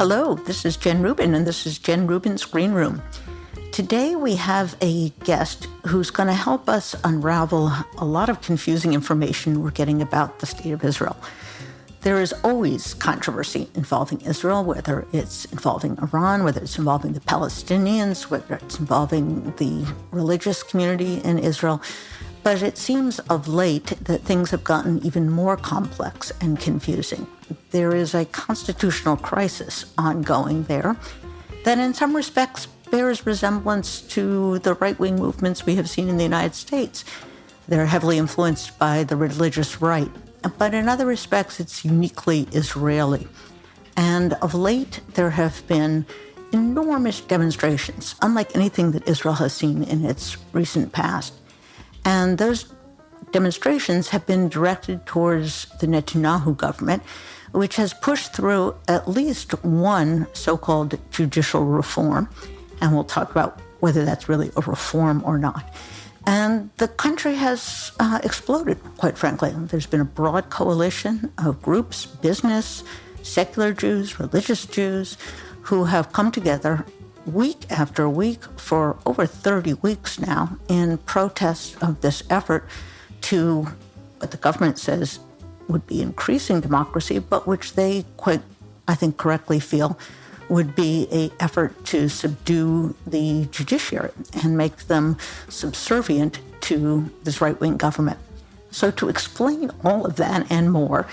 Hello, this is Jen Rubin, and this is Jen Rubin's Green Room. Today we have a guest who's going to help us unravel a lot of confusing information we're getting about the state of Israel. There is always controversy involving Israel, whether it's involving Iran, whether it's involving the Palestinians, whether it's involving the religious community in Israel. But it seems of late that things have gotten even more complex and confusing. There is a constitutional crisis ongoing there that in some respects bears resemblance to the right-wing movements we have seen in the United States. They're heavily influenced by the religious right, but in other respects it's uniquely Israeli. And of late there have been enormous demonstrations, unlike anything that Israel has seen in its recent past. And those demonstrations have been directed towards the Netanyahu government, which has pushed through at least one so-called judicial reform. And we'll talk about whether that's really a reform or not. And the country has exploded, quite frankly. There's been a broad coalition of groups, business, secular Jews, religious Jews, who have come together week after week for over 30 weeks now in protest of this effort to what the government says would be increasing democracy, but which they quite, I think, correctly feel would be an effort to subdue the judiciary and make them subservient to this right-wing government. So to explain all of that and more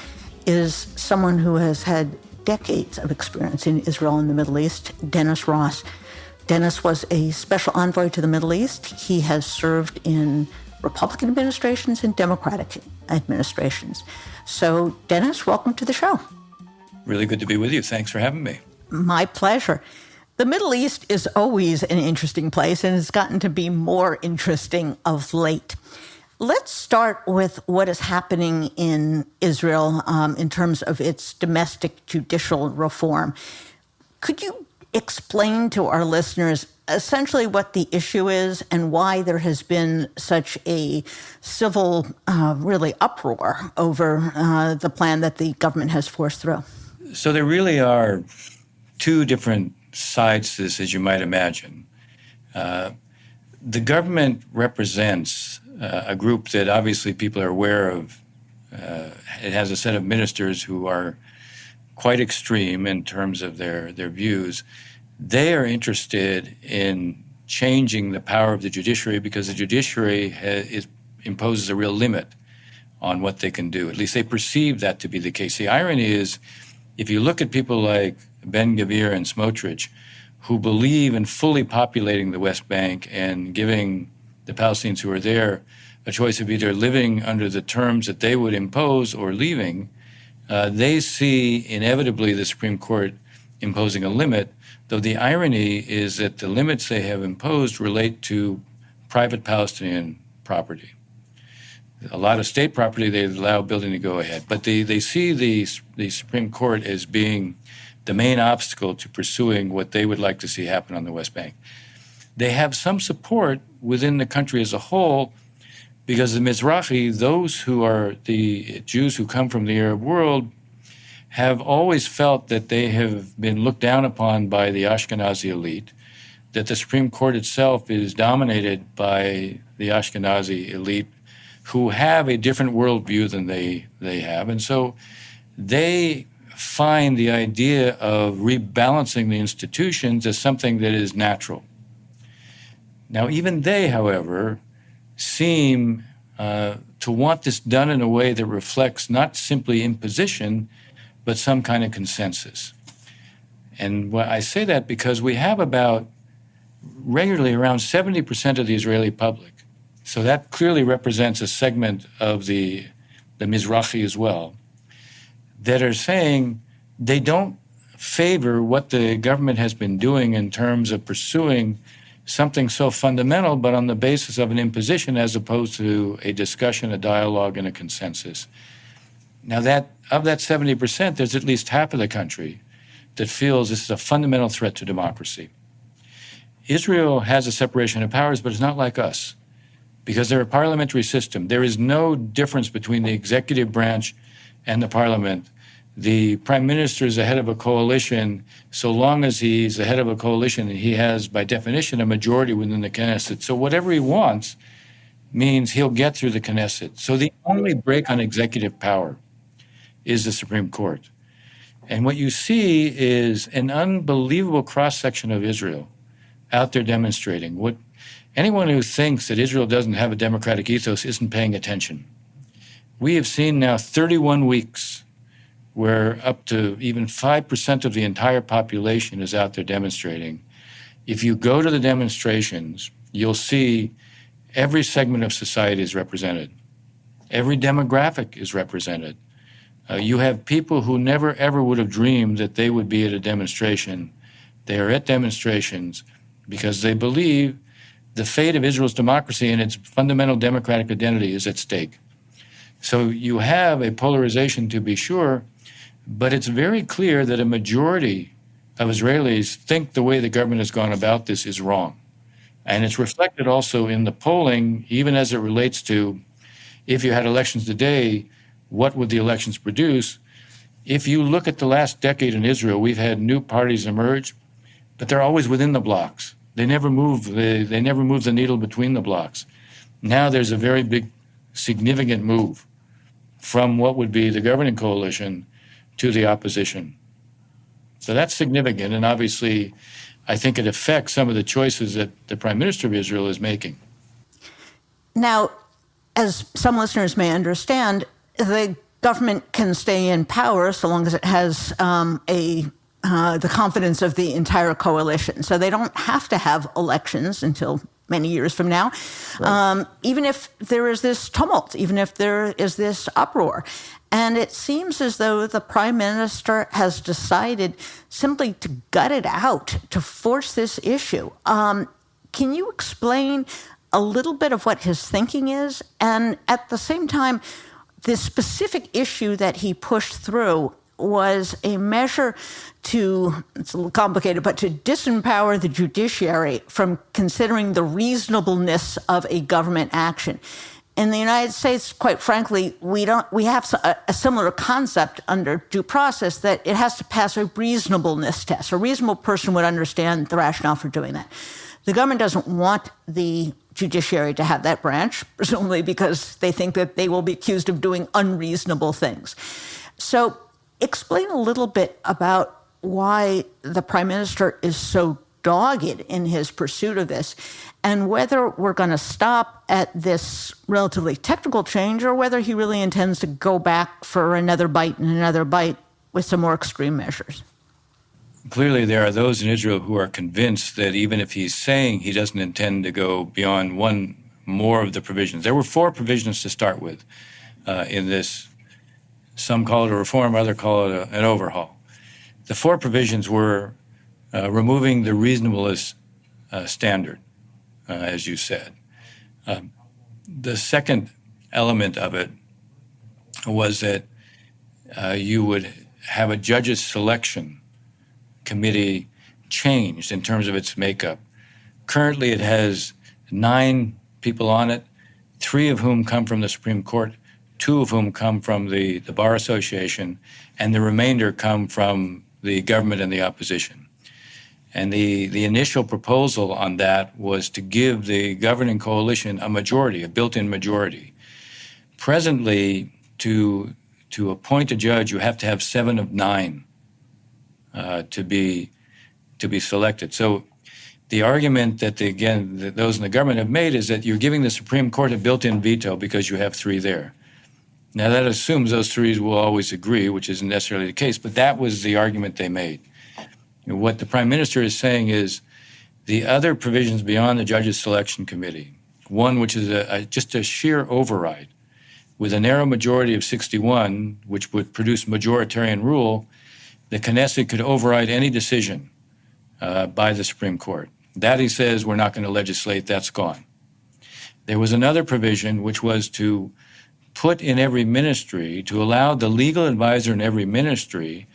is someone who has had decades of experience in Israel and the Middle East, Dennis Ross. Dennis was a special envoy to the Middle East. He has served in Republican administrations and Democratic administrations. So, Dennis, welcome to the show. Really good to be with you. Thanks for having me. My pleasure. The Middle East is always an interesting place, and it's gotten to be more interesting of late. Let's start with what is happening in Israel in terms of its domestic judicial reform. Could you explain to our listeners essentially what the issue is and why there has been such a civil, really uproar over the plan that the government has forced through? So there really are two different sides to this, as you might imagine. The government represents a group that obviously people are aware of. It has a set of ministers who are quite extreme in terms of their views. They are interested in changing the power of the judiciary because the judiciary imposes a real limit on what they can do. At least they perceive that to be the case. The irony is, if you look at people like Ben-Gvir and Smotrich, who believe in fully populating the West Bank and giving the Palestinians who are there a choice of either living under the terms that they would impose or leaving, they see inevitably the Supreme Court imposing a limit, though the irony is that the limits they have imposed relate to private Palestinian property. A lot of state property, they allow building to go ahead. But they see the Supreme Court as being the main obstacle to pursuing what they would like to see happen on the West Bank. They have some support within the country as a whole because the Mizrahi, those who are the Jews who come from the Arab world, have always felt that they have been looked down upon by the Ashkenazi elite, that the Supreme Court itself is dominated by the Ashkenazi elite who have a different worldview than they have. And so they find the idea of rebalancing the institutions as something that is natural. Now, even they, however, seem to want this done in a way that reflects not simply imposition, but some kind of consensus. And I say that because we have regularly around 70% of the Israeli public. So that clearly represents a segment of the Mizrahi as well, that are saying they don't favor what the government has been doing in terms of pursuing something so fundamental, but on the basis of an imposition as opposed to a discussion, a dialogue, and a consensus. Now, of that 70%, there's at least half of the country that feels this is a fundamental threat to democracy. Israel has a separation of powers, but it's not like us because they're a parliamentary system. There is no difference between the executive branch and the parliament The prime minister is the head of a coalition. So long as he's the head of a coalition, he has, by definition, a majority within the Knesset. So whatever he wants means he'll get through the Knesset. So the only break on executive power is the Supreme Court. And what you see is an unbelievable cross-section of Israel out there demonstrating. Anyone who thinks that Israel doesn't have a democratic ethos isn't paying attention. We have seen now 31 weeks where up to even 5% of the entire population is out there demonstrating. If you go to the demonstrations, you'll see every segment of society is represented. Every demographic is represented. You have people who never, ever would have dreamed that they would be at a demonstration. They are at demonstrations because they believe the fate of Israel's democracy and its fundamental democratic identity is at stake. So you have a polarization, to be sure, but it's very clear that a majority of Israelis think the way the government has gone about this is wrong. And it's reflected also in the polling, even as it relates to if you had elections today, what would the elections produce? If you look at the last decade in Israel, we've had new parties emerge, but they're always within the blocks. They never move the needle between the blocks. Now there's a very big, significant move from what would be the governing coalition to the opposition. So that's significant, and obviously I think it affects some of the choices that the Prime Minister of Israel is making. Now, as some listeners may understand, the government can stay in power so long as it has the confidence of the entire coalition. So they don't have to have elections until many years from now, right. Even if there is this tumult, even if there is this uproar. And it seems as though the prime minister has decided simply to gut it out, to force this issue. Can you explain a little bit of what his thinking is? And at the same time, the specific issue that he pushed through was a measure to, it's a little complicated, but to disempower the judiciary from considering the reasonableness of a government action. In the United States, quite frankly, we have a similar concept under due process that it has to pass a reasonableness test. A reasonable person would understand the rationale for doing that. The government doesn't want the judiciary to have that branch, presumably because they think that they will be accused of doing unreasonable things. So explain a little bit about why the prime minister is so dogged in his pursuit of this, and whether we're going to stop at this relatively technical change or whether he really intends to go back for another bite and another bite with some more extreme measures. Clearly, there are those in Israel who are convinced that even if he's saying he doesn't intend to go beyond one more of the provisions. There were 4 provisions to start with in this. Some call it a reform, others call it an overhaul. The 4 provisions were removing the reasonableness standard, as you said. The second element of it was that you would have a judge's selection committee changed in terms of its makeup. Currently, it has 9 people on it, 3 of whom come from the Supreme Court, 2 of whom come from the Bar Association, and the remainder come from the government and the opposition. And the initial proposal on that was to give the governing coalition a majority, a built-in majority. Presently, to appoint a judge, you have to have 7 of 9 to be selected. So the argument that, that those in the government have made is that you're giving the Supreme Court a built-in veto because you have 3 there. Now, that assumes those 3 will always agree, which isn't necessarily the case, but that was the argument they made. What the Prime Minister is saying is the other provisions beyond the Judges Selection Committee, one which is just a sheer override, with a narrow majority of 61, which would produce majoritarian rule, the Knesset could override any decision by the Supreme Court. That, he says, we're not going to legislate, that's gone. There was another provision which was to put in every ministry, to allow the legal advisor in every ministry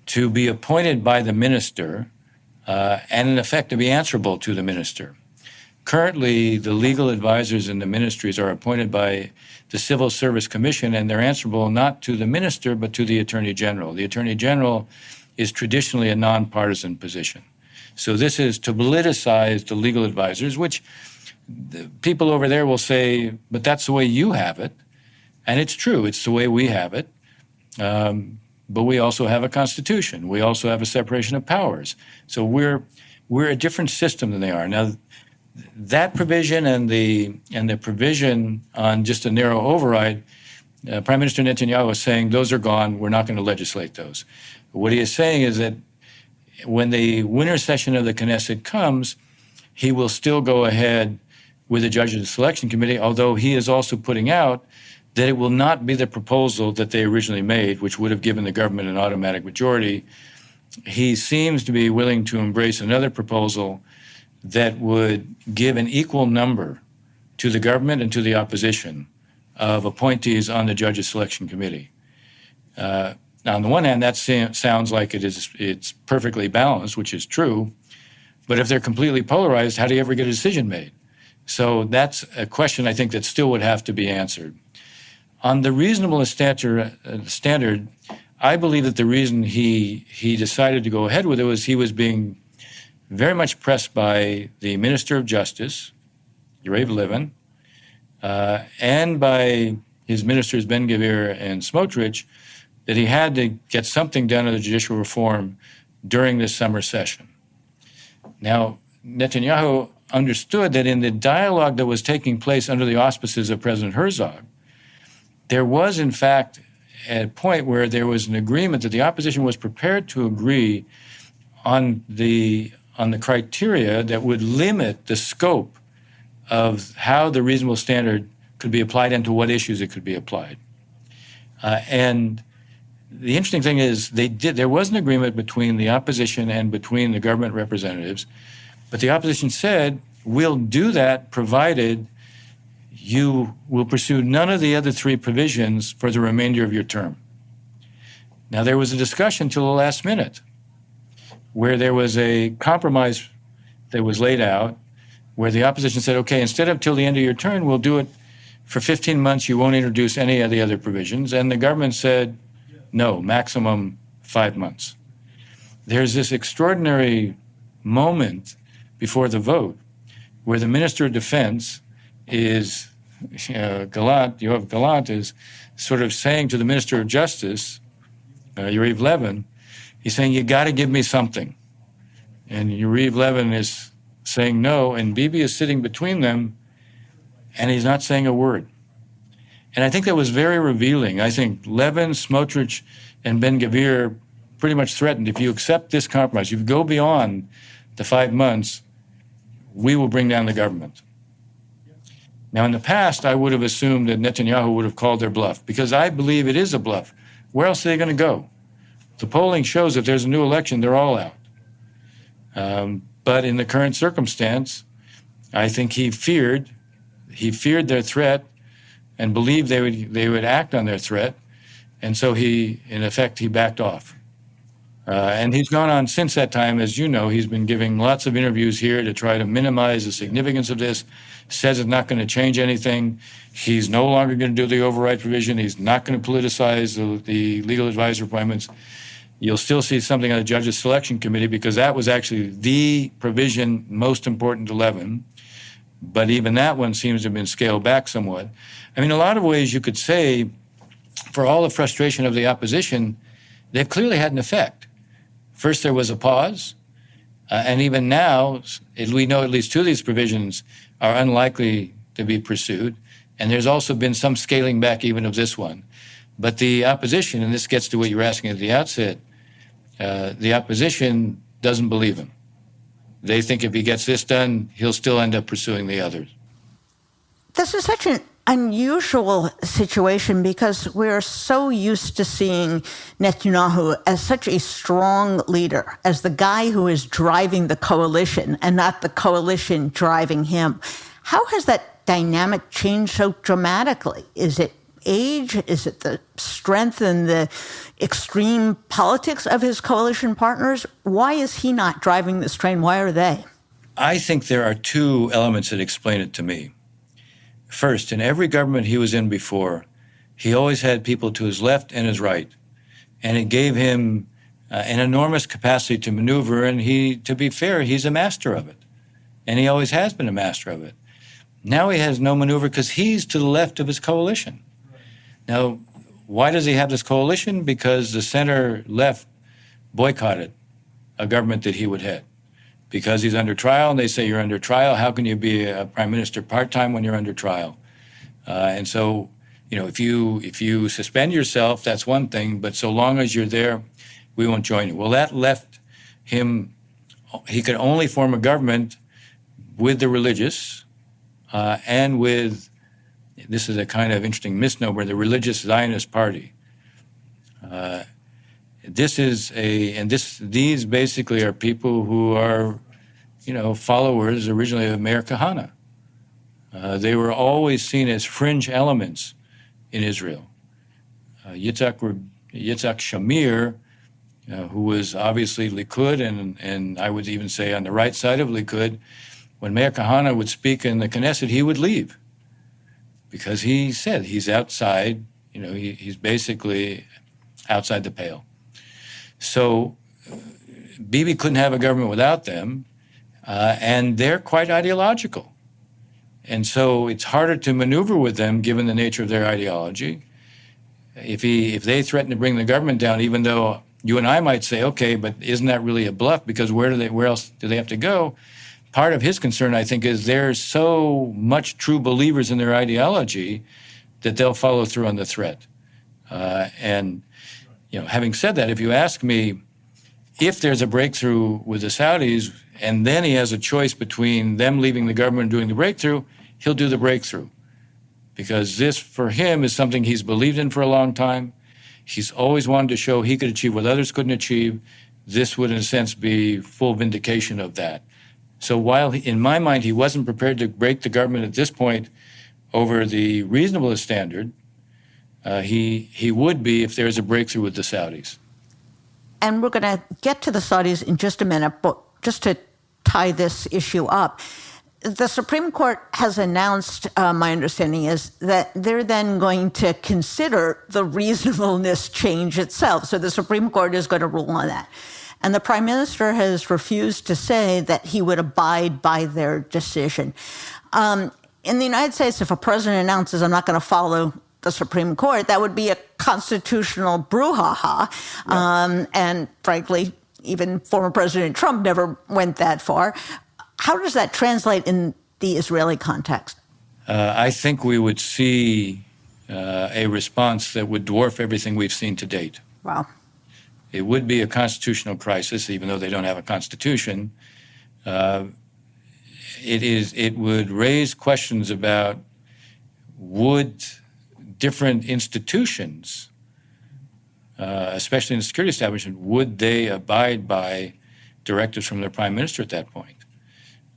to be appointed by the minister and in effect to be answerable to the minister. Currently, the legal advisors in the ministries are appointed by the Civil Service Commission, and they're answerable not to the minister, but to the Attorney General. The Attorney General is traditionally a nonpartisan position. So this is to politicize the legal advisors, which the people over there will say, but that's the way you have it. And it's true, it's the way we have it. But we also have a constitution. We also have a separation of powers. So we're a different system than they are. Now, that provision and the provision on just a narrow override, Prime Minister Netanyahu is saying those are gone. We're not going to legislate those. What he is saying is that when the winter session of the Knesset comes, he will still go ahead with the Judicial Selection Committee, although he is also putting out that it will not be the proposal that they originally made, which would have given the government an automatic majority. He seems to be willing to embrace another proposal that would give an equal number to the government and to the opposition of appointees on the Judges Selection Committee. Now, on the one hand, that sounds like it's perfectly balanced, which is true. But if they're completely polarized, how do you ever get a decision made? So that's a question I think that still would have to be answered. On the reasonableness standard, I believe that the reason he decided to go ahead with it was he was being very much pressed by the Minister of Justice, Yariv Levin, and by his ministers Ben-Gvir and Smotrich, that he had to get something done on the judicial reform during this summer session. Now, Netanyahu understood that in the dialogue that was taking place under the auspices of President Herzog, there was, in fact, a point where there was an agreement that the opposition was prepared to agree on the criteria that would limit the scope of how the reasonable standard could be applied and to what issues it could be applied. And the interesting thing is there was an agreement between the opposition and between the government representatives, but the opposition said, we'll do that provided you will pursue none of the other three provisions for the remainder of your term. Now, there was a discussion till the last minute where there was a compromise that was laid out where the opposition said, okay, instead of till the end of your term, we'll do it for 15 months. You won't introduce any of the other provisions. And the government said, no, maximum 5 months. There's this extraordinary moment before the vote where the Minister of Defense is, Yoav Gallant is sort of saying to the Minister of Justice, Yariv Levin, he's saying, you got to give me something. And Yariv Levin is saying no, and Bibi is sitting between them, and he's not saying a word. And I think that was very revealing. I think Levin, Smotrich, and Ben-Gvir pretty much threatened, if you accept this compromise, if you go beyond the 5 months, we will bring down the government. Now, in the past, I would have assumed that Netanyahu would have called their bluff, because I believe it is a bluff. Where else are they going to go? The polling shows if there's a new election, they're all out. But in the current circumstance, I think he feared their threat and believed they would act on their threat. And so in effect, he backed off. And he's gone on since that time. As you know, he's been giving lots of interviews here to try to minimize the significance of this, says it's not going to change anything. He's no longer going to do the override provision. He's not going to politicize the legal advisor appointments. You'll still see something on the Judges Selection Committee because that was actually the provision most important to Levin. But even that one seems to have been scaled back somewhat. I mean, in a lot of ways you could say, for all the frustration of the opposition, they've clearly had an effect. First, there was a pause, and even now, we know at least two of these provisions are unlikely to be pursued, and there's also been some scaling back even of this one. But the opposition, and this gets to what you were asking at the outset, the opposition doesn't believe him. They think if he gets this done, he'll still end up pursuing the others. This is such an unusual situation because we're so used to seeing Netanyahu as such a strong leader, as the guy who is driving the coalition and not the coalition driving him. How has that dynamic changed so dramatically? Is it age? Is it the strength and the extreme politics of his coalition partners? Why is he not driving this train? Why are they? I think there are two elements that explain it to me. First, in every government he was in before, he always had people to his left and his right, and it gave him an enormous capacity to maneuver, and to be fair, he's a master of it, and he always has been a master of it. Now he has no maneuver because he's to the left of his coalition. Now, why does he have this coalition? Because the center-left boycotted a government that he would head. Because he's under trial, and they say, you're under trial. How can you be a prime minister part-time when you're under trial? And so, if you suspend yourself, that's one thing, but so long as you're there, we won't join you. Well, that left him, he could only form a government with the religious and with, this is a kind of interesting misnomer, the religious Zionist party. These basically are people who are, followers originally of Meir Kahane. They were always seen as fringe elements in Israel. Yitzhak Shamir, who was obviously Likud, and I would even say on the right side of Likud, when Meir Kahane would speak in the Knesset, he would leave because he said he's outside, he's basically outside the pale. So Bibi couldn't have a government without them, and they're quite ideological. And so it's harder to maneuver with them given the nature of their ideology. If they threaten to bring the government down, even though you and I might say, okay, but isn't that really a bluff? Because where else do they have to go? Part of his concern, I think, is they're so much true believers in their ideology that they'll follow through on the threat. Having said that, if you ask me if there's a breakthrough with the Saudis and then he has a choice between them leaving the government and doing the breakthrough, he'll do the breakthrough. Because this, for him, is something he's believed in for a long time. He's always wanted to show he could achieve what others couldn't achieve. This would, in a sense, be full vindication of that. So while, in my mind, he wasn't prepared to break the government at this point over the reasonableness standard, he would be if there's a breakthrough with the Saudis. And we're going to get to the Saudis in just a minute, but just to tie this issue up, the Supreme Court has announced, my understanding is, that they're then going to consider the reasonableness change itself. So the Supreme Court is going to rule on that. And the Prime Minister has refused to say that he would abide by their decision. In the United States, if a president announces, I'm not going to follow the Supreme Court, that would be a constitutional brouhaha. Right. And frankly, even former President Trump never went that far. How does that translate in the Israeli context? I think we would see a response that would dwarf everything we've seen to date. Wow. It would be a constitutional crisis, even though they don't have a constitution. It would raise questions about would different institutions, especially in the security establishment, would they abide by directives from their prime minister at that point?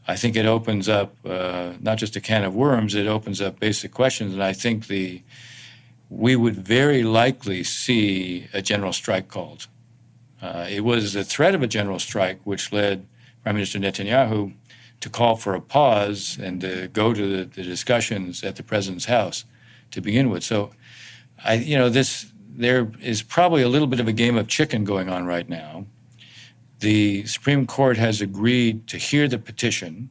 I think it opens up not just a can of worms, it opens up basic questions, and I think we would very likely see a general strike called. It was the threat of a general strike which led Prime Minister Netanyahu to call for a pause and to go to the discussions at the president's house to begin with. So, there is probably a little bit of a game of chicken going on right now. The Supreme Court has agreed to hear the petition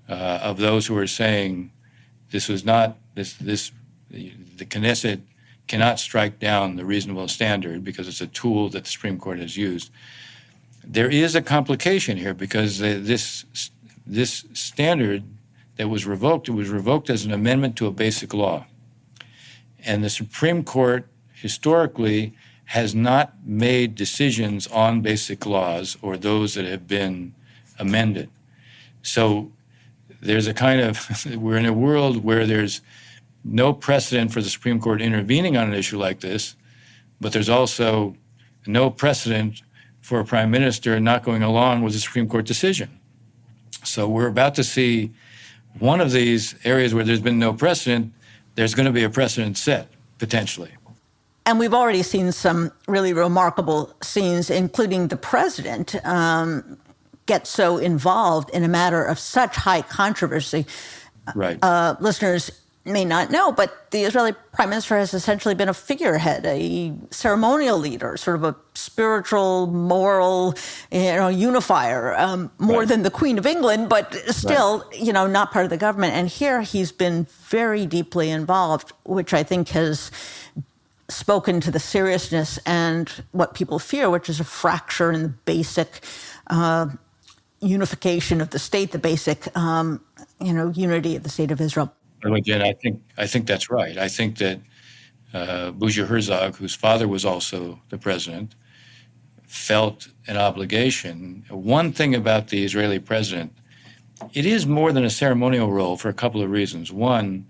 of those who are saying this was not the Knesset cannot strike down the reasonable standard because it's a tool that the Supreme Court has used. There is a complication here because this standard that was revoked, it was revoked as an amendment to a basic law. And the Supreme Court historically has not made decisions on basic laws or those that have been amended. So there's a kind of, we're in a world where there's no precedent for the Supreme Court intervening on an issue like this, but there's also no precedent for a prime minister not going along with the Supreme Court decision. So we're about to see one of these areas where there's been no precedent, there's going to be a precedent set, potentially. And we've already seen some really remarkable scenes, including the president get so involved in a matter of such high controversy. Right. Listeners may not know, but the Israeli prime minister has essentially been a figurehead, a ceremonial leader, sort of a spiritual, moral, unifier, more Right. than the Queen of England, but still, Right. Not part of the government. And here he's been very deeply involved, which I think has spoken to the seriousness and what people fear, which is a fracture in the basic unification of the state, the basic, unity of the state of Israel. By the way, Jen, I think that's right. I think that Bougie Herzog, whose father was also the president, felt an obligation. One thing about the Israeli president, it is more than a ceremonial role for a couple of reasons. One,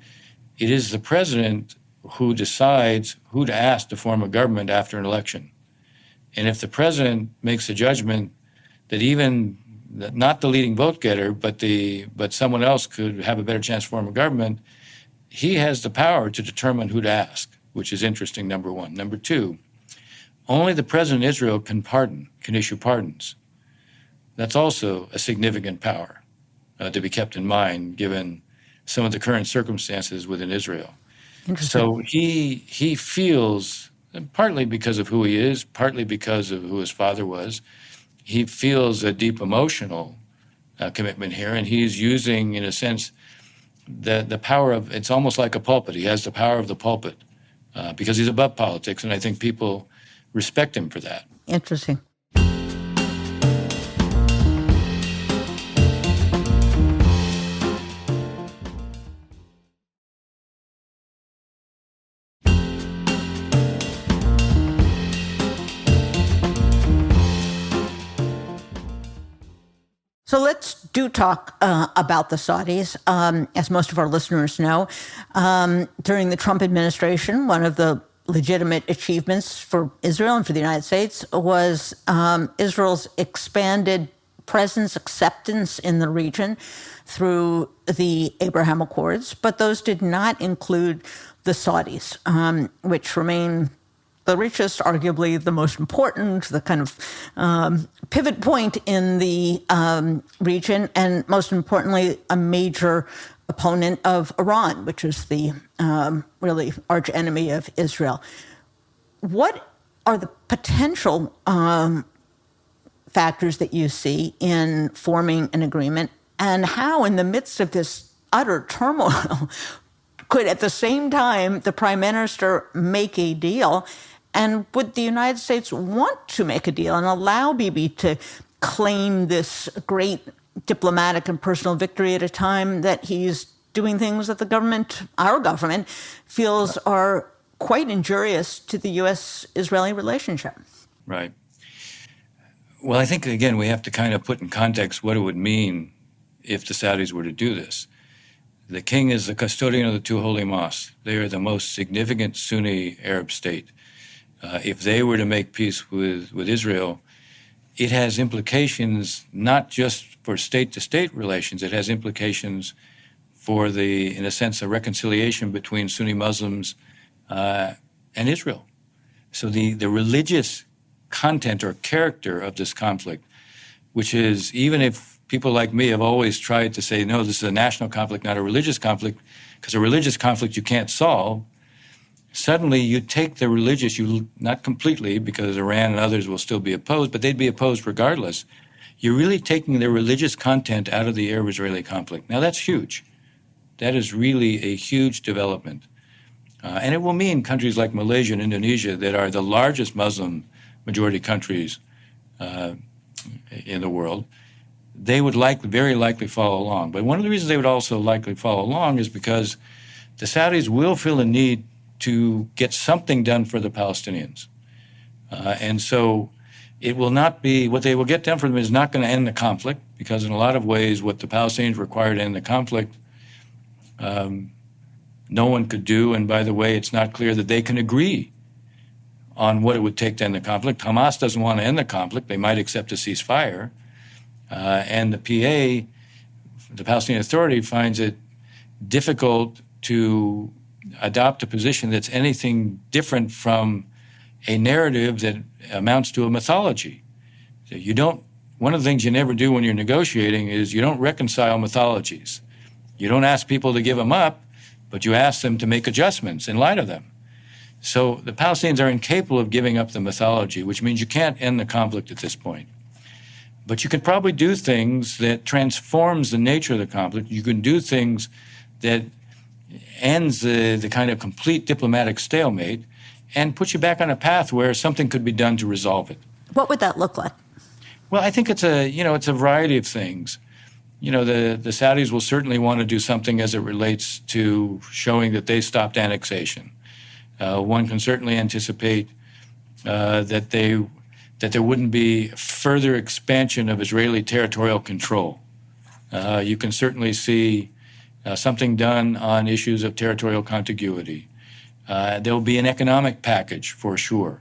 it is the president who decides who to ask to form a government after an election. And if the president makes a judgment that even not the leading vote getter, but someone else could have a better chance to form a government, he has the power to determine who to ask, which is interesting, number one. Number two, only the president of Israel can issue pardons. That's also a significant power to be kept in mind, given some of the current circumstances within Israel. So he feels, partly because of who he is, partly because of who his father was, he feels a deep emotional commitment here, and he's using, in a sense, the power of, it's almost like a pulpit. He has the power of the pulpit because he's above politics, and I think people respect him for that. Interesting. So let's talk about the Saudis. As most of our listeners know, during the Trump administration, one of the legitimate achievements for Israel and for the United States was Israel's expanded presence, acceptance in the region through the Abraham Accords. But those did not include the Saudis, which remain the richest, arguably the most important, the kind of pivot point in the region, and most importantly, a major opponent of Iran, which is the really arch enemy of Israel. What are the potential factors that you see in forming an agreement, and how, in the midst of this utter turmoil, could at the same time the prime minister make a deal? And would the United States want to make a deal and allow Bibi to claim this great diplomatic and personal victory at a time that he's doing things that the government, our government, feels are quite injurious to the U.S.-Israeli relationship? Right. Well, I think, again, we have to kind of put in context what it would mean if the Saudis were to do this. The king is the custodian of the two holy mosques. They are the most significant Sunni Arab state. If they were to make peace with Israel, it has implications not just for state-to-state relations. It has implications for in a sense, a reconciliation between Sunni Muslims and Israel. So the religious content or character of this conflict, which is, even if people like me have always tried to say, no, this is a national conflict, not a religious conflict, because a religious conflict you can't solve, suddenly you take the religious, not completely, because Iran and others will still be opposed, but they'd be opposed regardless. You're really taking the religious content out of the Arab-Israeli conflict. Now, that's huge. That is really a huge development. And it will mean countries like Malaysia and Indonesia, that are the largest Muslim majority countries in the world, they would very likely follow along. But one of the reasons they would also likely follow along is because the Saudis will feel a need to get something done for the Palestinians. And so it will not be, what they will get done for them is not going to end the conflict, because in a lot of ways what the Palestinians require to end the conflict, no one could do. And by the way, it's not clear that they can agree on what it would take to end the conflict. Hamas doesn't want to end the conflict. They might accept a ceasefire. And the PA, the Palestinian Authority, finds it difficult to adopt a position that's anything different from a narrative that amounts to a mythology. So you don't one of the things you never do when you're negotiating is you don't reconcile mythologies. You don't ask people to give them up, but you ask them to make adjustments in light of them. So the Palestinians are incapable of giving up the mythology, which means you can't end the conflict at this point. But you can probably do things that transforms the nature of the conflict. You can do things that ends the kind of complete diplomatic stalemate and puts you back on a path where something could be done to resolve it. What would that look like? Well, I think it's a variety of things. The Saudis will certainly want to do something as it relates to showing that they stopped annexation. One can certainly anticipate that there wouldn't be further expansion of Israeli territorial control. You can certainly see something done on issues of territorial contiguity. There will be an economic package for sure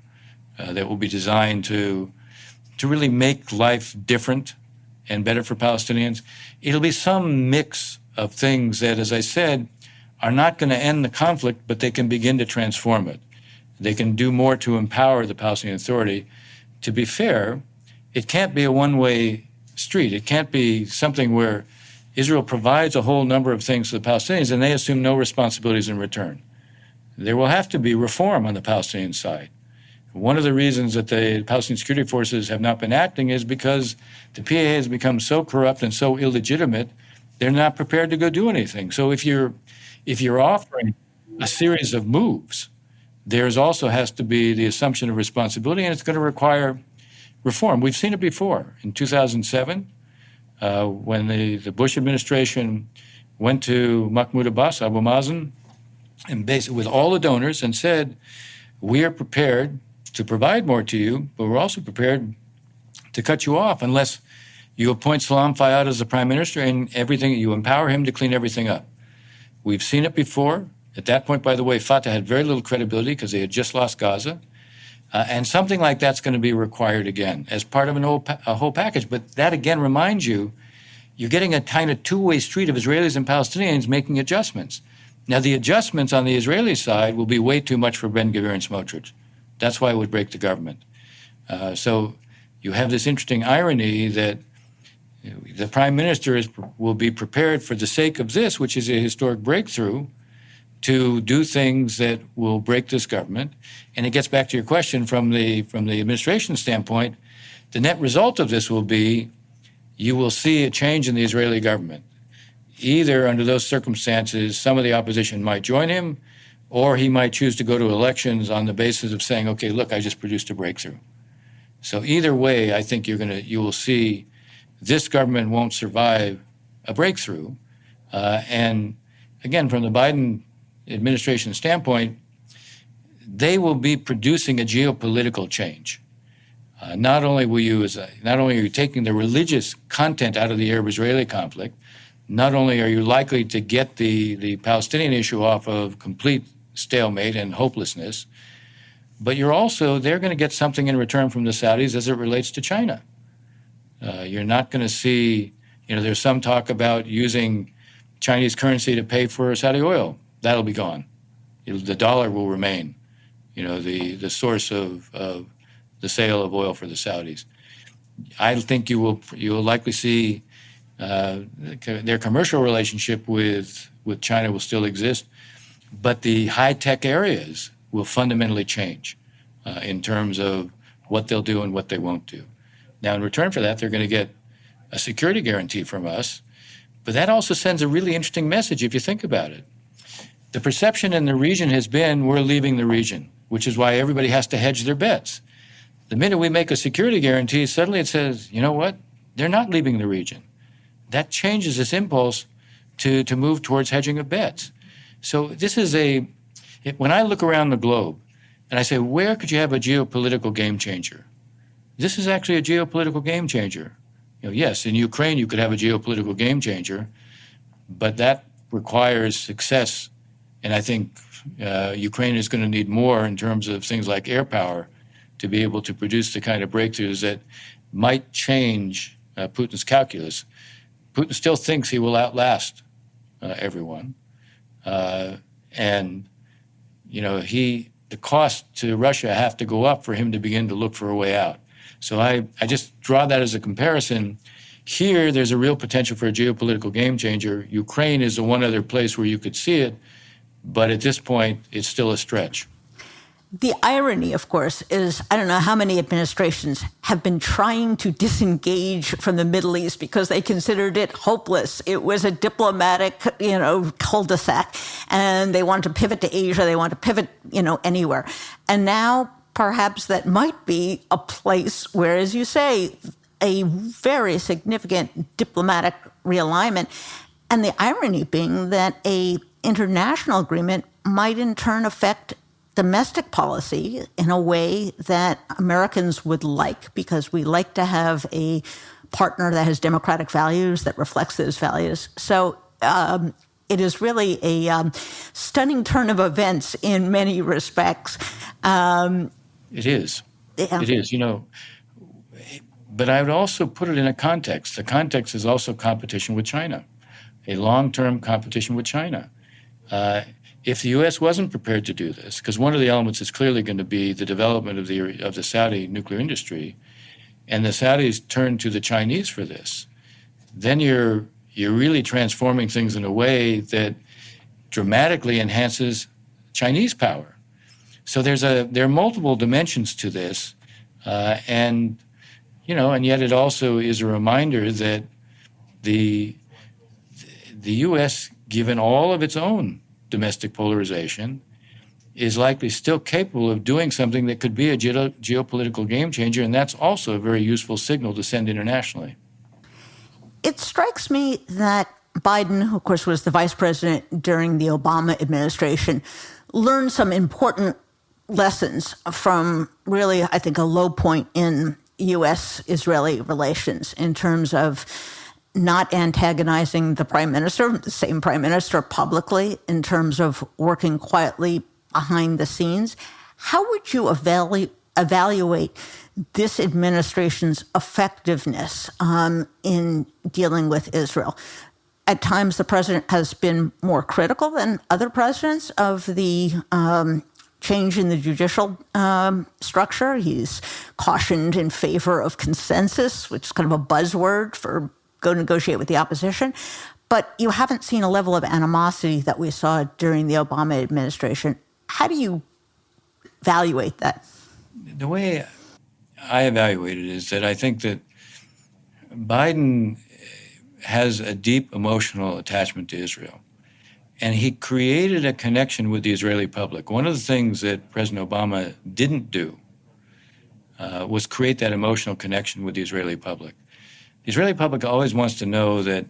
that will be designed to really make life different and better for Palestinians. It'll be some mix of things that, as I said, are not going to end the conflict, but they can begin to transform it. They can do more to empower the Palestinian Authority. To be fair, it can't be a one-way street. It can't be something where Israel provides a whole number of things to the Palestinians and they assume no responsibilities in return. There will have to be reform on the Palestinian side. One of the reasons that the Palestinian security forces have not been acting is because the PA has become so corrupt and so illegitimate, they're not prepared to go do anything. So if you're offering a series of moves, there's also has to be the assumption of responsibility, and it's going to require reform. We've seen it before. In 2007, when the Bush administration went to Mahmoud Abbas, Abu Mazen, and basically with all the donors and said, we are prepared to provide more to you, but we're also prepared to cut you off unless you appoint Salam Fayyad as the prime minister and you empower him to clean everything up. We've seen it before. At that point, by the way, Fatah had very little credibility because they had just lost Gaza. And something like that's going to be required again as part of a whole package. But that, again, reminds you, you're getting a kind of two-way street of Israelis and Palestinians making adjustments. Now, the adjustments on the Israeli side will be way too much for Ben-Gvir and Smotrich. That's why it would break the government. So you have this interesting irony that the prime minister will be prepared for the sake of this, which is a historic breakthrough, to do things that will break this government. And it gets back to your question from the administration standpoint. The net result of this will be you will see a change in the Israeli government. Either under those circumstances, some of the opposition might join him, or he might choose to go to elections on the basis of saying, okay, look, I just produced a breakthrough. So either way, I think you will see this government won't survive a breakthrough. And again, from the Biden administration standpoint, they will be producing a geopolitical change. Not only are you taking the religious content out of the Arab-Israeli conflict, not only are you likely to get the Palestinian issue off of complete stalemate and hopelessness, but they're going to get something in return from the Saudis as it relates to China. You're not going to see, there's some talk about using Chinese currency to pay for Saudi oil. That'll be gone. The dollar will remain, the source of the sale of oil for the Saudis. I think you will likely see their commercial relationship with China will still exist, but the high-tech areas will fundamentally change in terms of what they'll do and what they won't do. Now, in return for that, they're going to get a security guarantee from us, but that also sends a really interesting message if you think about it. The perception in the region has been we're leaving the region, which is why everybody has to hedge their bets. The minute we make a security guarantee, suddenly it says, you know what? They're not leaving the region. That changes this impulse to move towards hedging of bets. So this is when I look around the globe and I say, where could you have a geopolitical game changer? This is actually a geopolitical game changer. Yes, in Ukraine you could have a geopolitical game changer, but that requires success. And I think Ukraine is going to need more in terms of things like air power to be able to produce the kind of breakthroughs that might change Putin's calculus. Putin still thinks he will outlast everyone. And the cost to Russia have to go up for him to begin to look for a way out. So I just draw that as a comparison. Here, there's a real potential for a geopolitical game changer. Ukraine is the one other place where you could see it, but at this point, it's still a stretch. The irony, of course, is I don't know how many administrations have been trying to disengage from the Middle East because they considered it hopeless. It was a diplomatic, cul-de-sac, and they wanted to pivot to Asia. They wanted to pivot, anywhere. And now perhaps that might be a place where, as you say, a very significant diplomatic realignment. And the irony being that a international agreement might in turn affect domestic policy in a way that Americans would like, because we like to have a partner that has democratic values, that reflects those values. So it is really a stunning turn of events in many respects. It is. Yeah. It is, But I would also put it in a context. The context is also competition with China, a long-term competition with China. If the U.S. wasn't prepared to do this, because one of the elements is clearly going to be the development of the Saudi nuclear industry, and the Saudis turn to the Chinese for this, then you're really transforming things in a way that dramatically enhances Chinese power. So there are multiple dimensions to this, and yet it also is a reminder that the U.S., given all of its own domestic polarization, is likely still capable of doing something that could be a geopolitical game changer, and that's also a very useful signal to send internationally. It strikes me that Biden, who of course was the vice president during the Obama administration, learned some important lessons from really, I think, a low point in U.S.-Israeli relations in terms of not antagonizing the same prime minister publicly, in terms of working quietly behind the scenes. How would you evaluate this administration's effectiveness in dealing with Israel? At times, the president has been more critical than other presidents of the change in the judicial structure. He's cautioned in favor of consensus, which is kind of a buzzword for go negotiate with the opposition. But you haven't seen a level of animosity that we saw during the Obama administration. How do you evaluate that? The way I evaluate it is that I think that Biden has a deep emotional attachment to Israel. And he created a connection with the Israeli public. One of the things that President Obama didn't do was create that emotional connection with the Israeli public. The Israeli public always wants to know that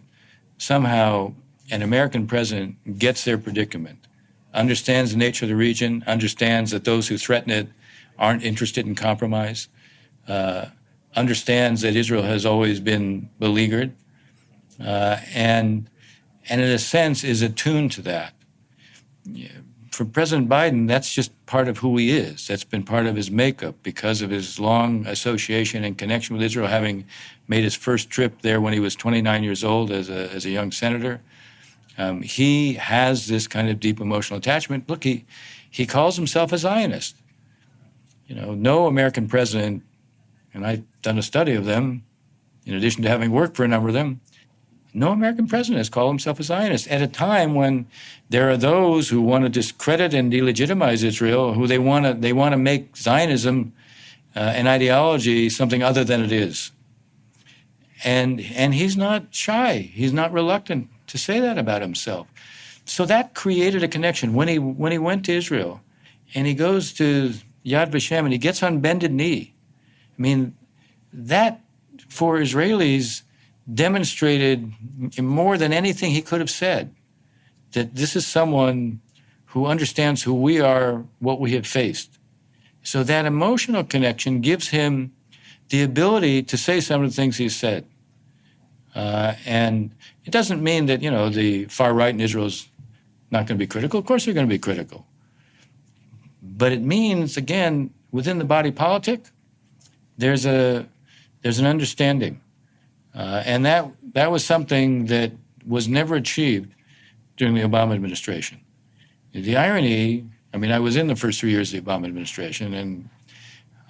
somehow an American president gets their predicament, understands the nature of the region, understands that those who threaten it aren't interested in compromise, understands that Israel has always been beleaguered, and in a sense is attuned to that. For President Biden, that's just part of who he is. That's been part of his makeup because of his long association and connection with Israel, having made his first trip there when he was 29 years old as a young senator. He has this kind of deep emotional attachment. Look, he calls himself a Zionist. No American president, and I've done a study of them, in addition to having worked for a number of them, no American president has called himself a Zionist at a time when there are those who want to discredit and delegitimize Israel, who they want to make Zionism an ideology something other than it is. And he's not shy. He's not reluctant to say that about himself. So that created a connection. When he went to Israel and he goes to Yad Vashem and he gets on bended knee, I mean, that for Israelis demonstrated more than anything he could have said that this is someone who understands who we are, what we have faced. So that emotional connection gives him the ability to say some of the things he's said. And it doesn't mean that, the far right in Israel is not going to be critical. Of course they're going to be critical. But it means, again, within the body politic, there's an understanding. And that was something that was never achieved during the Obama administration. The irony, I was in the first 3 years of the Obama administration, and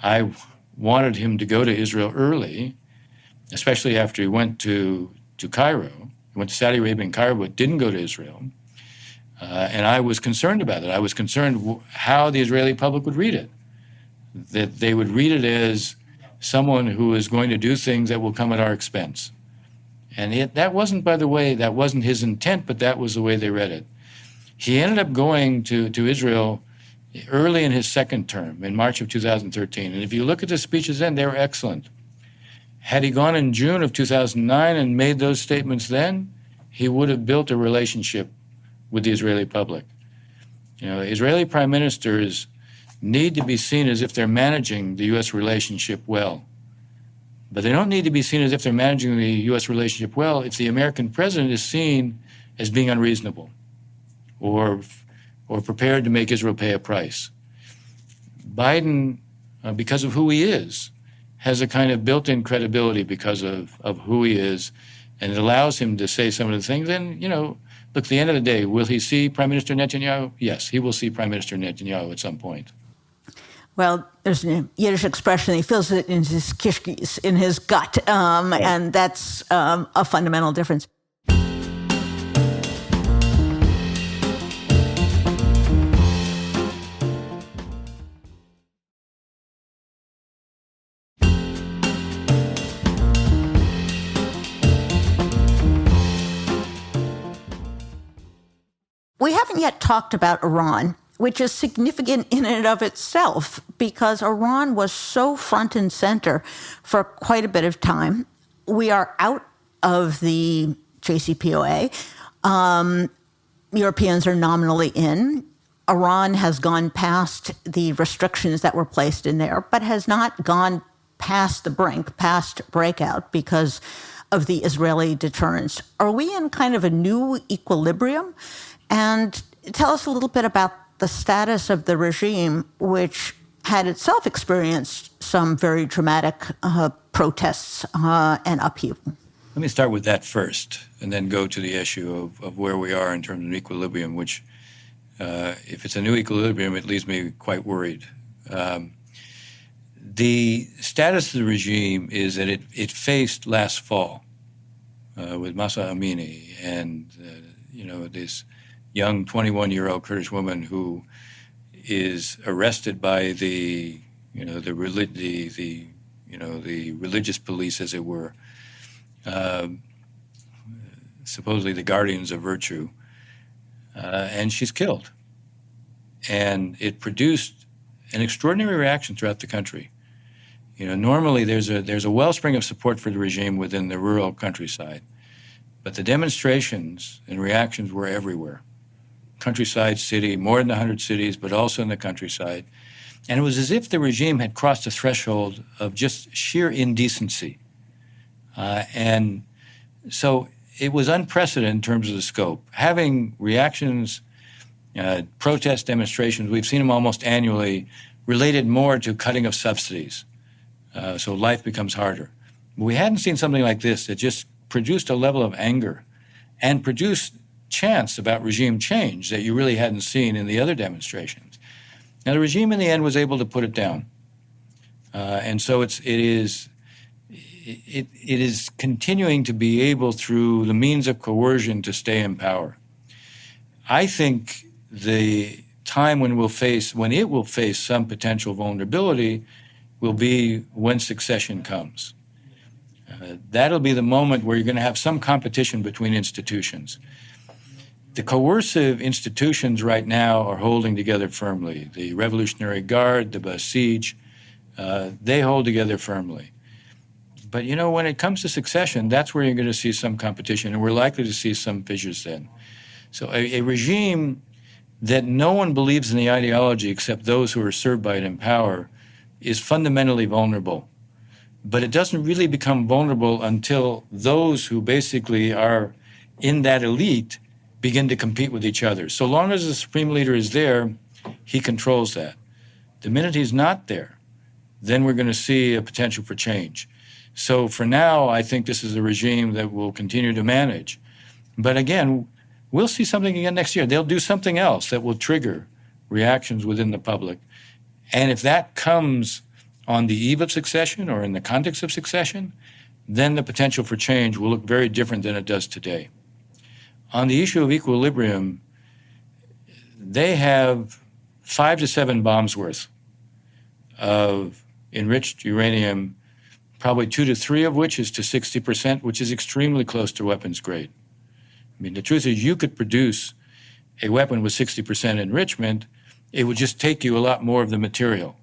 I wanted him to go to Israel early, especially after he went to Cairo. He went to Saudi Arabia and Cairo, but didn't go to Israel. And I was concerned about it. I was concerned how the Israeli public would read it, that they would read it as someone who is going to do things that will come at our expense. And that wasn't, by the way, that wasn't his intent, but that was the way they read it. He ended up going to Israel early in his second term, in March of 2013. And if you look at the speeches then, they were excellent. Had he gone in June of 2009 and made those statements then, he would have built a relationship with the Israeli public. You know, Israeli prime ministers need to be seen as if they're managing the U.S. relationship well. But they don't need to be seen as if they're managing the U.S. relationship well if the American president is seen as being unreasonable or prepared to make Israel pay a price. Biden, because of who he is, has a kind of built-in credibility because of who he is, and it allows him to say some of the things. And, you know, look, at the end of the day, will he see Prime Minister Netanyahu? Yes, he will see Prime Minister Netanyahu at some point. Well, there's a Yiddish expression, he feels it in his kishkis, in his gut, and that's a fundamental difference. We haven't yet talked about Iran, which is significant in and of itself because Iran was so front and center for quite a bit of time. We are out of the JCPOA. Europeans are nominally in. Iran has gone past the restrictions that were placed in there, but has not gone past the brink, past breakout because of the Israeli deterrence. Are we in kind of a new equilibrium? And tell us a little bit about the status of the regime, which had itself experienced some very dramatic protests and upheaval. Let me start with that first, and then go to the issue of where we are in terms of equilibrium, which, if it's a new equilibrium, it leaves me quite worried. The status of the regime is that it faced last fall with Mahsa Amini and, this young 21-year-old Kurdish woman who is arrested by the religious police, as it were, supposedly the guardians of virtue, and she's killed. And it produced an extraordinary reaction throughout the country. You know, normally there's a wellspring of support for the regime within the rural countryside, but the demonstrations and reactions were everywhere. Countryside, city, more than 100 cities, but also in the countryside. And it was as if the regime had crossed a threshold of just sheer indecency. And so it was unprecedented in terms of the scope. Having reactions, protest demonstrations, we've seen them almost annually, related more to cutting of subsidies. So life becomes harder. But we hadn't seen something like this that just produced a level of anger and produced chants about regime change that you really hadn't seen in the other demonstrations. Now, the regime in the end was able to put it down. And so it is continuing to be able, through the means of coercion, to stay in power. I think the time when it will face some potential vulnerability will be when succession comes. That'll be the moment where you're going to have some competition between institutions. The coercive institutions right now are holding together firmly. The Revolutionary Guard, the Basij, they hold together firmly. But, when it comes to succession, that's where you're going to see some competition, and we're likely to see some fissures then. So a regime that no one believes in the ideology except those who are served by it in power is fundamentally vulnerable. But it doesn't really become vulnerable until those who basically are in that elite begin to compete with each other. So long as the supreme leader is there, he controls that. The minute he's not there, then we're going to see a potential for change. So for now, I think this is a regime that will continue to manage. But again, we'll see something again next year. They'll do something else that will trigger reactions within the public. And if that comes on the eve of succession or in the context of succession, then the potential for change will look very different than it does today. On the issue of equilibrium, they have 5 to 7 bombs worth of enriched uranium, probably 2 to 3 of which is to 60%, which is extremely close to weapons grade. I mean, the truth is you could produce a weapon with 60% enrichment. It would just take you a lot more of the material.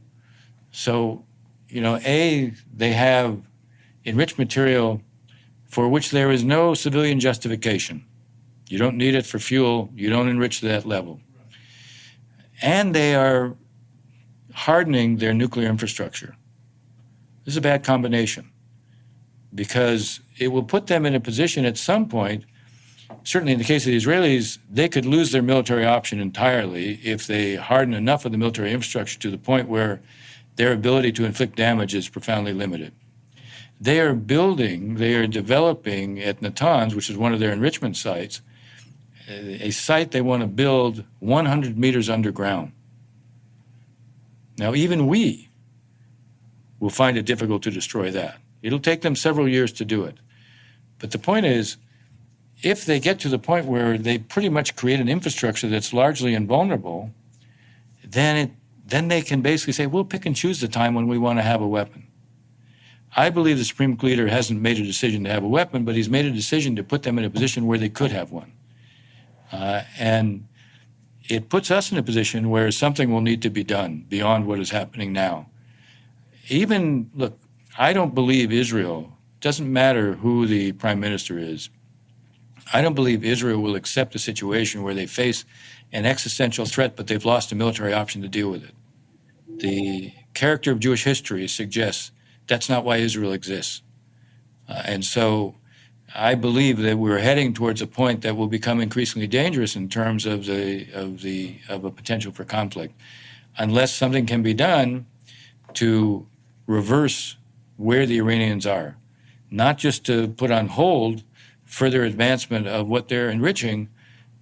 So, they have enriched material for which there is no civilian justification. You don't need it for fuel. You don't enrich to that level. And they are hardening their nuclear infrastructure. This is a bad combination because it will put them in a position at some point, certainly in the case of the Israelis, they could lose their military option entirely if they harden enough of the military infrastructure to the point where their ability to inflict damage is profoundly limited. They are developing at Natanz, which is one of their enrichment sites, a site they want to build 100 meters underground. Now, even we will find it difficult to destroy that. It'll take them several years to do it. But the point is, if they get to the point where they pretty much create an infrastructure that's largely invulnerable, then they can basically say, we'll pick and choose the time when we want to have a weapon. I believe the Supreme Leader hasn't made a decision to have a weapon, but he's made a decision to put them in a position where they could have one. And it puts us in a position where something will need to be done beyond what is happening now. Look, I don't believe Israel, doesn't matter who the prime minister is, I don't believe Israel will accept a situation where they face an existential threat, but they've lost a military option to deal with it. The character of Jewish history suggests that's not why Israel exists. And so I believe that we're heading towards a point that will become increasingly dangerous in terms of a potential for conflict, unless something can be done to reverse where the Iranians are, not just to put on hold further advancement of what they're enriching,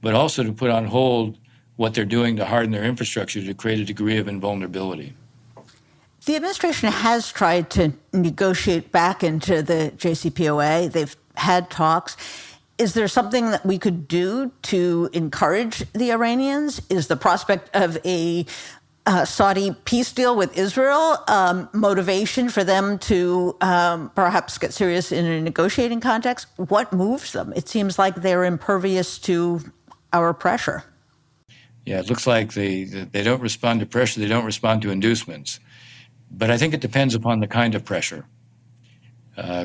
but also to put on hold what they're doing to harden their infrastructure to create a degree of invulnerability. The administration has tried to negotiate back into the JCPOA. They've had talks. Is there something that we could do to encourage the Iranians? Is the prospect of a Saudi peace deal with Israel motivation for them to perhaps get serious in a negotiating context? What moves them? It seems like they're impervious to our pressure. Yeah, it looks like they don't respond to pressure. They don't respond to inducements. But I think it depends upon the kind of pressure.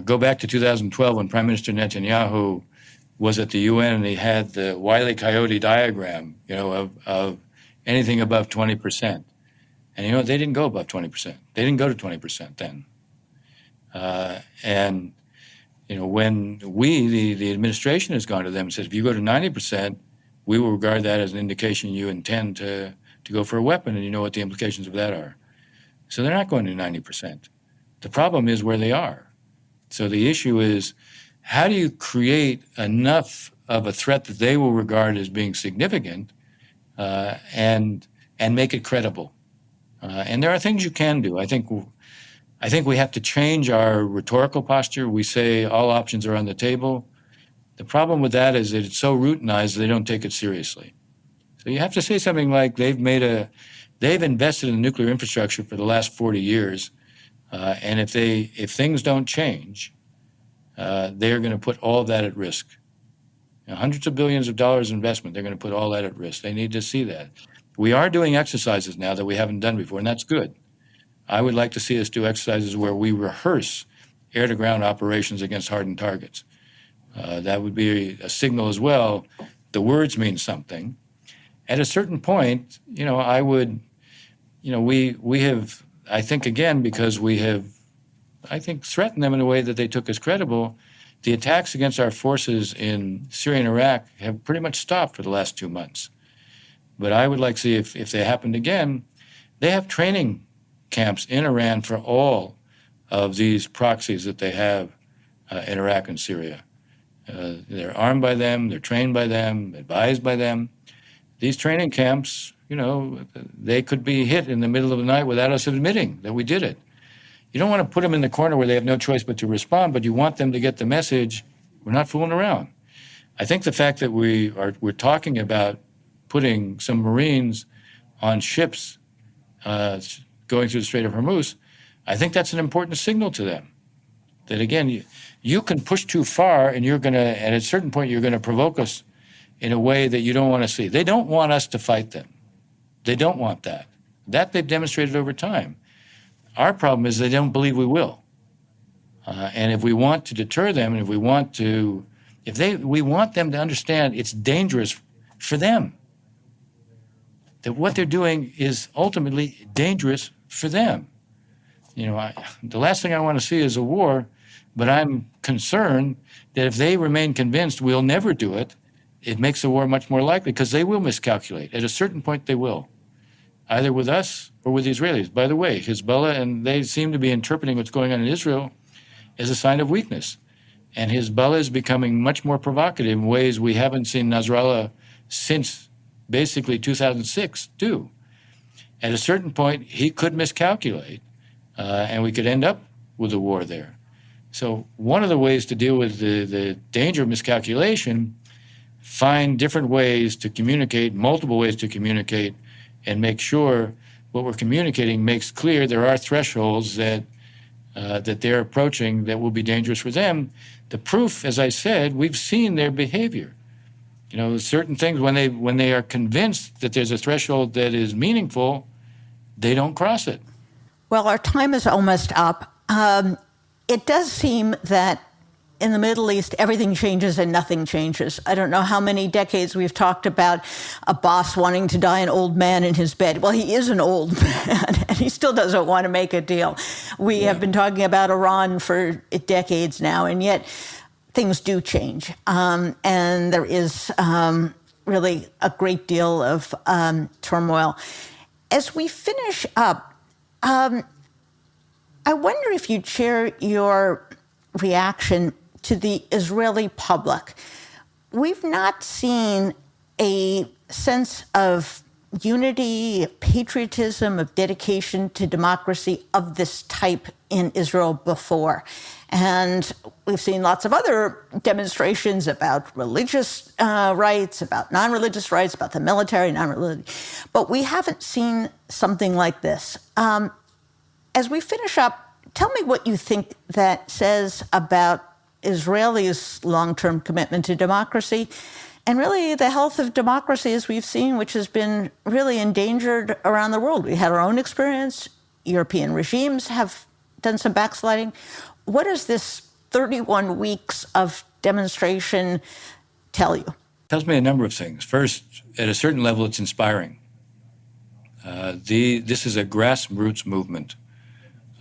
Go back to 2012 when Prime Minister Netanyahu was at the UN and he had the Wile E. Coyote diagram, of anything above 20%. And, they didn't go above 20%. They didn't go to 20% then. When the administration has gone to them and says, if you go to 90%, we will regard that as an indication you intend to go for a weapon, and you know what the implications of that are. So they're not going to 90%. The problem is where they are. So the issue is, how do you create enough of a threat that they will regard as being significant and make it credible? And there are things you can do. I think we have to change our rhetorical posture. We say all options are on the table. The problem with that is that it's so routinized they don't take it seriously. So you have to say something like they've invested in the nuclear infrastructure for the last 40 years, and if things don't change, they're going to put all of that at risk. Hundreds of billions of dollars investment, they're going to put all that at risk. They need to see that. We are doing exercises now that we haven't done before, and that's good. I would like to see us do exercises where we rehearse air-to-ground operations against hardened targets. That would be a signal as well. The words mean something. At a certain point, we have, I think, again, because we have, I think, threatened them in a way that they took as credible, the attacks against our forces in Syria and Iraq have pretty much stopped for the last 2 months. But I would like to see if they happened again. They have training camps in Iran for all of these proxies that they have in Iraq and Syria. They're armed by them, they're trained by them, advised by them. These training camps, they could be hit in the middle of the night without us admitting that we did it. You don't want to put them in the corner where they have no choice but to respond, but you want them to get the message, we're not fooling around. I think the fact that we're talking about putting some Marines on ships going through the Strait of Hormuz, I think that's an important signal to them. That again, you can push too far, and at a certain point, you're going to provoke us in a way that you don't want to see. They don't want us to fight them. They don't want that. That they've demonstrated over time. Our problem is they don't believe we will. And if we want to deter them, and we want them to understand it's dangerous for them. That what they're doing is ultimately dangerous for them. The last thing I want to see is a war, but I'm concerned that if they remain convinced we'll never do it, it makes the war much more likely, because they will miscalculate. At a certain point, they will, either with us or with the Israelis. By the way, Hezbollah, and they seem to be interpreting what's going on in Israel as a sign of weakness. And Hezbollah is becoming much more provocative in ways we haven't seen Nasrallah since basically 2006 do. At a certain point, he could miscalculate, and we could end up with a war there. So one of the ways to deal with the danger of miscalculation, find different ways to communicate, multiple ways to communicate, and make sure what we're communicating makes clear there are thresholds that they're approaching that will be dangerous for them. The proof, as I said, we've seen their behavior. Certain things, when they are convinced that there's a threshold that is meaningful, they don't cross it. Well, our time is almost up. It does seem that in the Middle East, everything changes and nothing changes. I don't know how many decades we've talked about a boss wanting to die an old man in his bed. Well, he is an old man, and he still doesn't want to make a deal. We have been talking about Iran for decades now, and yet things do change. And there is really a great deal of turmoil. As we finish up, I wonder if you'd share your reaction to the Israeli public. We've not seen a sense of unity, patriotism, of dedication to democracy of this type in Israel before. And we've seen lots of other demonstrations about religious rights, about non-religious rights, about the military, non-religious. But we haven't seen something like this. As we finish up, tell me what you think that says about Israelis' long-term commitment to democracy, and really the health of democracy, as we've seen, which has been really endangered around the world. We had our own experience. European regimes have done some backsliding. What does this 31 weeks of demonstration tell you? It tells me a number of things. First, at a certain level, it's inspiring. This is a grassroots movement,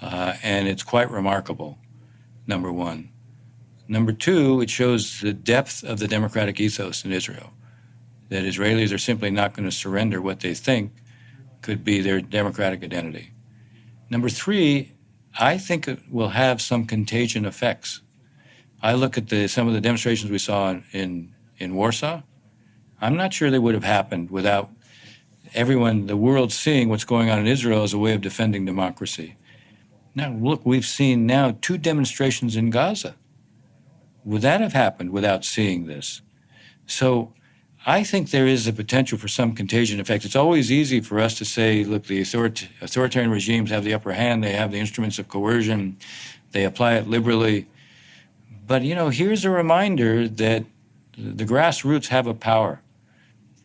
and it's quite remarkable, number one. Number two, it shows the depth of the democratic ethos in Israel, that Israelis are simply not going to surrender what they think could be their democratic identity. Number three, I think it will have some contagion effects. I look at some of the demonstrations we saw in Warsaw. I'm not sure they would have happened without everyone, the world, seeing what's going on in Israel as a way of defending democracy. Now, look, we've seen now 2 demonstrations in Gaza. Would that have happened without seeing this? So I think there is a potential for some contagion effect. It's always easy for us to say, look, the authoritarian regimes have the upper hand. They have the instruments of coercion. They apply it liberally. But, here's a reminder that the grassroots have a power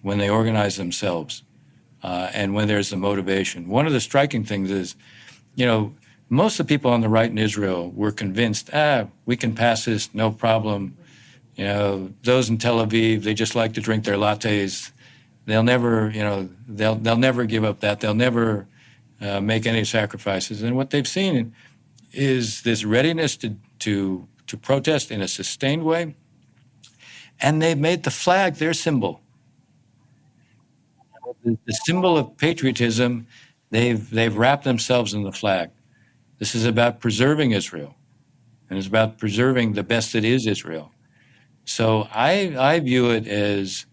when they organize themselves and when there's the motivation. One of the striking things is, most of the people on the right in Israel were convinced, we can pass this, no problem. Those in Tel Aviv, they just like to drink their lattes. They'll never, they'll never give up that. They'll never make any sacrifices. And what they've seen is this readiness to protest in a sustained way. And they've made the flag their symbol. The symbol of patriotism, they've wrapped themselves in the flag. This is about preserving Israel, and it's about preserving the best that is Israel. So I view it as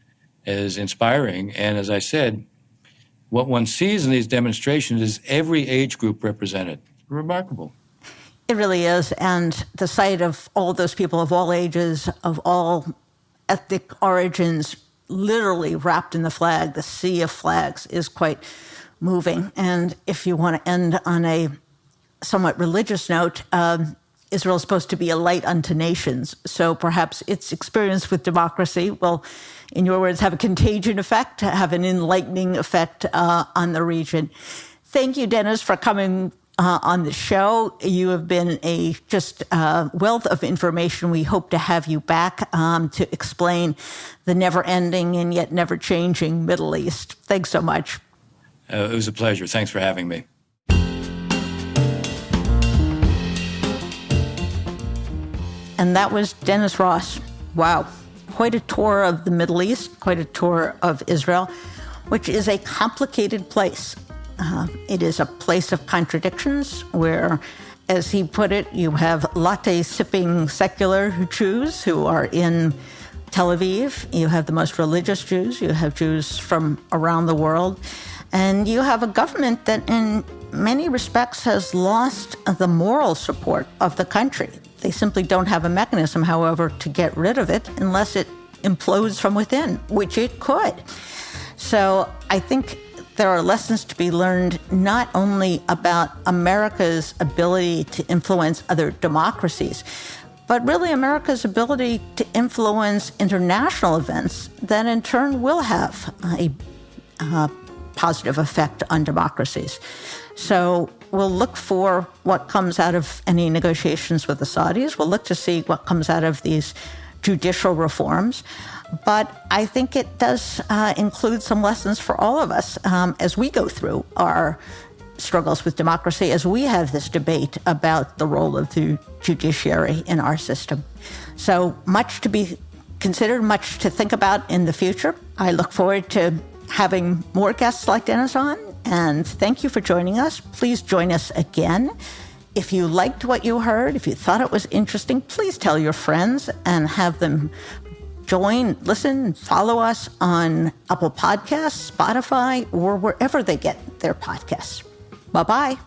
inspiring, and as I said, what one sees in these demonstrations is every age group represented. Remarkable. It really is. And the sight of all those people of all ages, of all ethnic origins, literally wrapped in the flag, the sea of flags, is quite moving. And if you want to end on a somewhat religious note, Israel is supposed to be a light unto nations. So perhaps its experience with democracy will, in your words, have a contagion effect, have an enlightening effect on the region. Thank you, Dennis, for coming on the show. You have been a just wealth of information. We hope to have you back to explain the never-ending and yet never-changing Middle East. Thanks so much. It was a pleasure. Thanks for having me. And that was Dennis Ross. Wow. Quite a tour of the Middle East, quite a tour of Israel, which is a complicated place. It is a place of contradictions where, as he put it, you have latte-sipping secular Jews who are in Tel Aviv. You have the most religious Jews. You have Jews from around the world. And you have a government that in many respects has lost the moral support of the country. They simply don't have a mechanism, however, to get rid of it unless it implodes from within, which it could. So I think there are lessons to be learned not only about America's ability to influence other democracies, but really America's ability to influence international events that in turn will have a positive effect on democracies. So we'll look for what comes out of any negotiations with the Saudis. We'll look to see what comes out of these judicial reforms. But I think it does include some lessons for all of us as we go through our struggles with democracy, as we have this debate about the role of the judiciary in our system. So much to be considered, much to think about in the future. I look forward to having more guests like Dennis on, and thank you for joining us. Please join us again. If you liked what you heard, if you thought it was interesting, please tell your friends and have them join, listen, follow us on Apple Podcasts, Spotify, or wherever they get their podcasts. Bye-bye.